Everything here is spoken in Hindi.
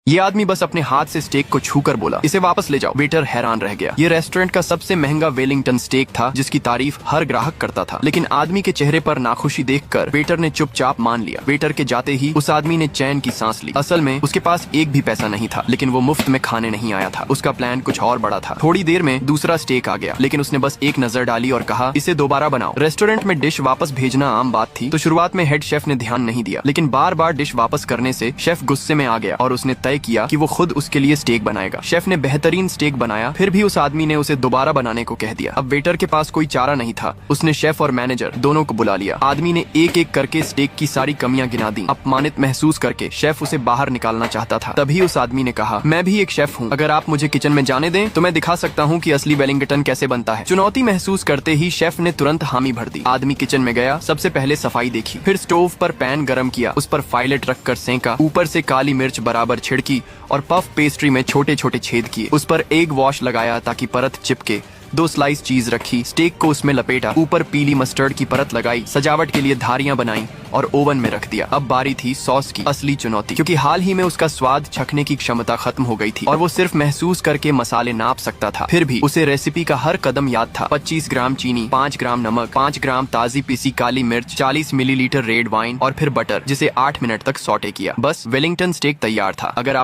ये आदमी बस अपने हाथ से स्टेक को छूकर बोला, इसे वापस ले जाओ। वेटर हैरान रह गया। ये रेस्टोरेंट का सबसे महंगा वेलिंगटन स्टेक था जिसकी तारीफ हर ग्राहक करता था, लेकिन आदमी के चेहरे पर नाखुशी देखकर वेटर ने चुपचाप मान लिया। वेटर के जाते ही उस आदमी ने चैन की सांस ली। असल में उसके पास एक भी पैसा नहीं था, लेकिन वो मुफ्त में खाने नहीं आया था। उसका प्लान कुछ और बड़ा था। थोड़ी देर में दूसरा स्टेक आ गया, लेकिन उसने बस एक नजर डाली और कहा, इसे दोबारा बनाओ। रेस्टोरेंट में डिश वापस भेजना आम बात थी, तो शुरुआत में हेड शेफ ने ध्यान नहीं दिया, लेकिन बार बार डिश वापस करने से शेफ गुस्से में आ गया और उसने तय किया कि वो खुद उसके लिए स्टेक बनाएगा। शेफ ने बेहतरीन स्टेक बनाया, फिर भी उस आदमी ने उसे दोबारा बनाने को कह दिया। अब वेटर के पास कोई चारा नहीं था। उसने शेफ और मैनेजर दोनों को बुला लिया। आदमी ने एक एक करके स्टेक की सारी कमियां गिना दी। अपमानित महसूस करके शेफ उसे बाहर निकालना चाहता था। तभी उस आदमी ने कहा, मैं भी एक शेफ हूँ, अगर आप मुझे किचन में जाने दें तो मैं दिखा सकता हूँ कि असली वेलिंगटन कैसे बनता है। चुनौती महसूस करते ही शेफ ने तुरंत हामी भर दी। आदमी किचन में गया, सबसे पहले सफाई देखी, फिर स्टोव पर पैन गरम किया, उस पर फाइलेट रखकर सेंका, ऊपर से काली मिर्च बराबर छिड़की और पफ पेस्ट्री में छोटे छोटे छेद किए। उस पर एग वॉश लगाया ताकि परत चिपके। 2 स्लाइस चीज रखी, स्टेक को उसमें लपेटा, ऊपर पीली मस्टर्ड की परत लगाई, सजावट के लिए धारियां बनाई और ओवन में रख दिया। अब बारी थी सॉस की असली चुनौती, क्योंकि हाल ही में उसका स्वाद चखने की क्षमता खत्म हो गई थी और वो सिर्फ महसूस करके मसाले नाप सकता था। फिर भी उसे रेसिपी का हर कदम याद था। 25 ग्राम चीनी, 5 ग्राम नमक, 5 ग्राम ताजी पीसी काली मिर्च, 40 मिलीलीटर रेड वाइन और फिर बटर, जिसे 8 मिनट तक सॉटे किया। बस वेलिंगटन स्टेक तैयार था। अगर आप